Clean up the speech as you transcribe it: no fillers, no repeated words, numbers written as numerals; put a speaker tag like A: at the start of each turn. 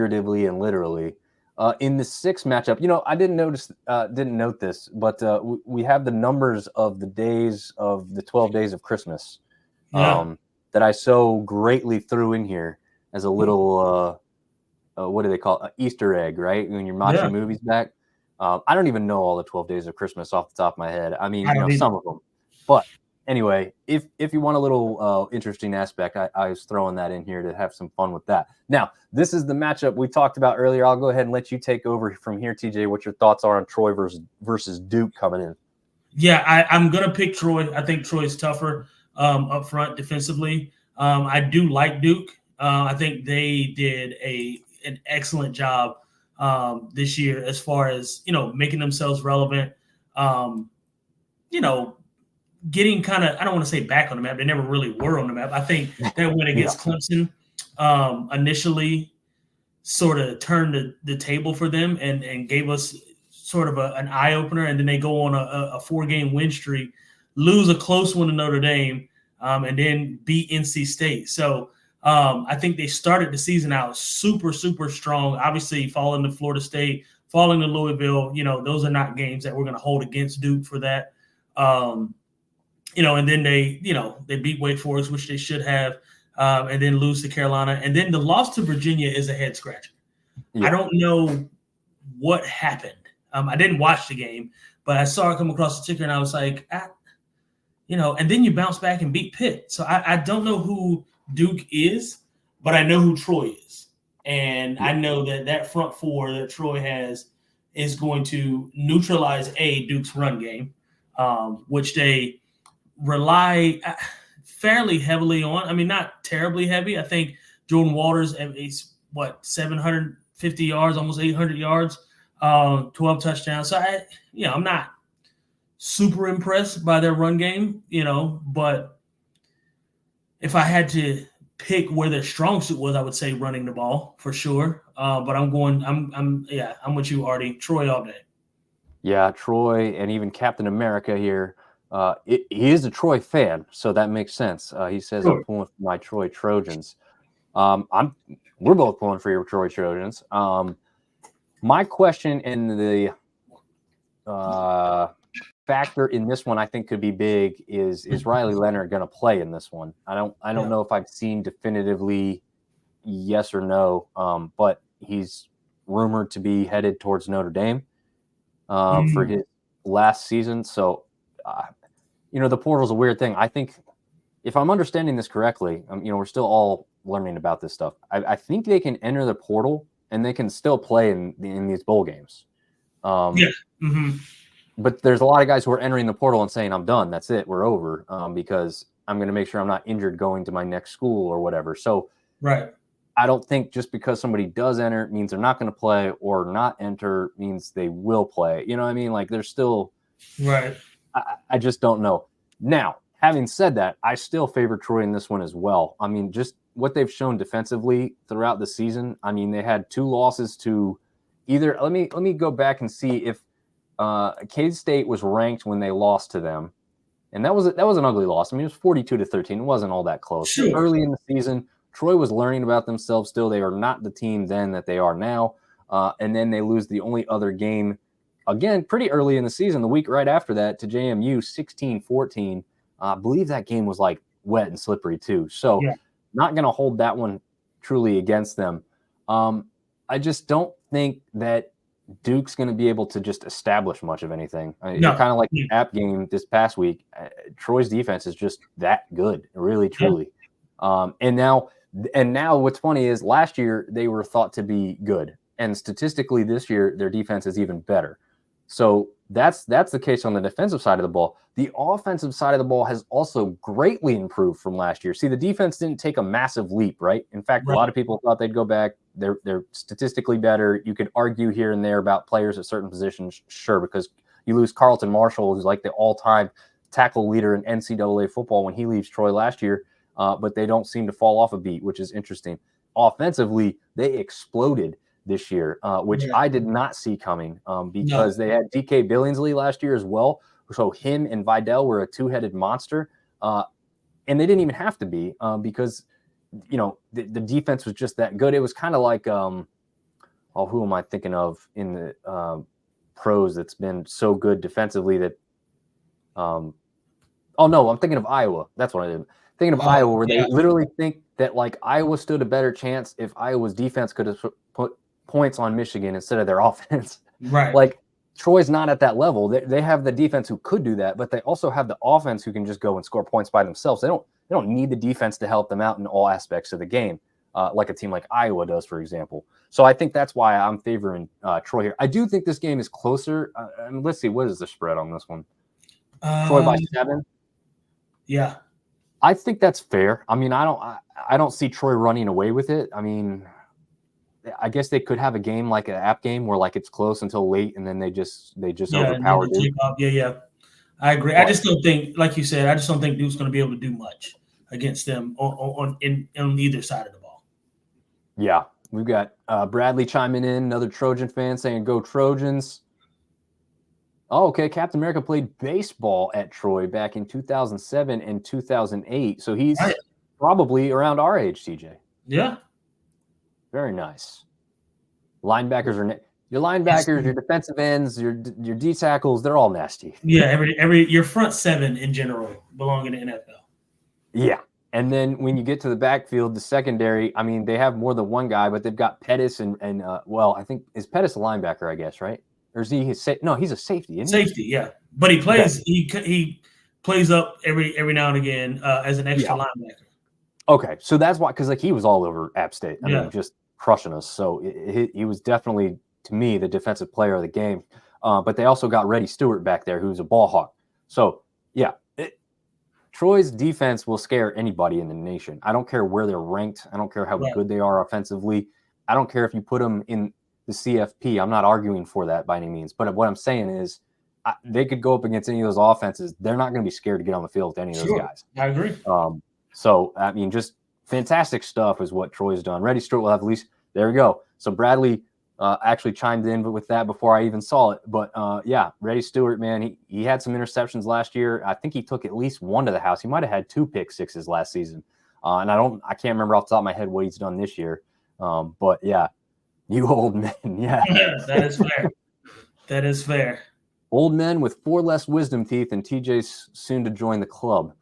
A: figuratively and literally. In the 6 matchup, I didn't note this, but we have the numbers of the days of the 12 days of Christmas that I so greatly threw in here as a little, what do they call it? Easter egg, right? When you're watching movies back. I don't even know all the 12 days of Christmas off the top of my head. I mean, some of them. But anyway, if you want a little interesting aspect, I was throwing that in here to have some fun with that. Now, this is the matchup we talked about earlier. I'll go ahead and let you take over from here, TJ, what your thoughts are on Troy versus Duke coming in.
B: Yeah, I'm going to pick Troy. I think Troy's tougher up front defensively. I do like Duke. I think they did an excellent job this year as far as, making themselves relevant, getting kind of, I don't want to say back on the map. They never really were on the map. I think that win against Clemson initially sort of turned the table for them and gave us sort of an eye-opener, and then they go on a 4-game win streak, lose a close one to Notre Dame, and then beat NC State. So I think they started the season out super, super strong. Obviously, falling to Florida State, falling to Louisville, those are not games that we're going to hold against Duke for that. And then they beat Wake Forest, which they should have, and then lose to Carolina. And then the loss to Virginia is a head scratcher. Yeah. I don't know what happened. I didn't watch the game, but I saw it come across the ticker, and I was like, and then you bounce back and beat Pitt. So I don't know who Duke is, but I know who Troy is. And I know that front four that Troy has is going to neutralize Duke's run game, which they rely fairly heavily on. I mean, not terribly heavy. I think Jordan Waters is 750 yards, almost 800 yards, 12 touchdowns. So I'm not super impressed by their run game, but if I had to pick where their strong suit was, I would say running the ball for sure. But I'm with you, Artie. Troy all day.
A: Yeah, Troy, and even Captain America here. He is a Troy fan, so that makes sense. He says, I'm pulling for my Troy Trojans. We're both pulling for your Troy Trojans. My question in the factor in this one, I think could be big, is Riley Leonard going to play in this one? I don't know if I've seen definitively yes or no, but he's rumored to be headed towards Notre Dame for his last season. So, the portal is a weird thing. I think if I'm understanding this correctly, we're still all learning about this stuff. I think they can enter the portal and they can still play in these bowl games. But there's a lot of guys who are entering the portal and saying, I'm done. That's it. We're over because I'm going to make sure I'm not injured going to my next school or whatever. So I don't think just because somebody does enter means they're not going to play, or not enter means they will play. You know what I mean? Like, there's still I just don't know. Now, having said that, I still favor Troy in this one as well. I mean, just what they've shown defensively throughout the season. I mean, they had 2 losses to either. Let me go back and see if K-State was ranked when they lost to them, and that was an ugly loss. I mean, it was 42-13. It wasn't all that close. Sure. Early in the season, Troy was learning about themselves still. They are not the team then that they are now. And then they lose the only other game, again, pretty early in the season, the week right after that, to JMU, 16-14. I believe that game was like wet and slippery too. So not going to hold that one truly against them. I just don't think that Duke's going to be able to just establish much of anything. Kind of like the App game this past week. Troy's defense is just that good, really, truly. And now what's funny is last year they were thought to be good, and statistically this year their defense is even better. So that's the case on the defensive side of the ball. The offensive side of the ball has also greatly improved from last year. See, the defense didn't take a massive leap, right? In fact, a lot of people thought they'd go back. They're statistically better. You could argue here and there about players at certain positions, sure, because you lose Carlton Marshall, who's like the all-time tackle leader in NCAA football when he leaves Troy last year, but they don't seem to fall off a beat, which is interesting. Offensively, they exploded this year, which I did not see coming because they had DK Billingsley last year as well. So him and Vidal were a 2-headed monster, and they didn't even have to be because, the defense was just that good. It was kind of like oh, who am I thinking of in the pros that's been so good defensively that oh no, I'm thinking of Iowa. That's what I did. Thinking of Iowa, where they literally think that like Iowa stood a better chance if Iowa's defense could have put points on Michigan instead of their offense.
B: Right.
A: Like Troy's not at that level. They have the defense who could do that, but they also have the offense who can just go and score points by themselves. They don't need the defense to help them out in all aspects of the game, like a team like Iowa does, for example. So I think that's why I'm favoring Troy here. I do think this game is closer. Let's see, what is the spread on this one? Troy by 7.
B: Yeah,
A: I think that's fair. I mean, I don't see Troy running away with it. I mean, I guess they could have a game like an app game where like it's close until late and then they just overpower Duke.
B: Yeah. I agree. I just don't think, like you said, I just don't think Duke's going to be able to do much against them on either side of the ball.
A: Yeah, we've got Bradley chiming in, another Trojan fan saying, "Go Trojans." Oh, okay. Captain America played baseball at Troy back in 2007 and 2008. So he's probably around our age, TJ.
B: Yeah.
A: Very nice. Linebackers are your linebackers, your defensive ends, your D tackles, they're all nasty.
B: Yeah, every your front 7 in general belong in the NFL.
A: Yeah. And then when you get to the backfield, the secondary, I mean, they have more than one guy, but they've got Pettis and well, I think is Pettis a linebacker, I guess, right? Or is he no, he's a safety, isn't he?
B: Safety, yeah. But he plays he plays up every now and again as an extra linebacker.
A: Okay, so that's why, because like he was all over App State. I mean, just crushing us. So he was definitely, to me, the defensive player of the game. But they also got Reddy Stewart back there, who's a ball hawk. So yeah, Troy's defense will scare anybody in the nation. I don't care where they're ranked. I don't care how good they are offensively. I don't care if you put them in the CFP. I'm not arguing for that by any means. But what I'm saying is they could go up against any of those offenses. They're not going to be scared to get on the field with any of those guys.
B: I agree.
A: So, I mean, just fantastic stuff is what Troy's done. Reddy Stewart will have at least – there we go. So Bradley actually chimed in with that before I even saw it. But, yeah, Reddy Stewart, man, he had some interceptions last year. I think he took at least one to the house. He might have had 2 pick sixes last season. And I can't remember off the top of my head what he's done this year. But, yeah, you old men, yeah.
B: That is fair. That is fair.
A: Old men with 4 less wisdom teeth and TJ's soon to join the club.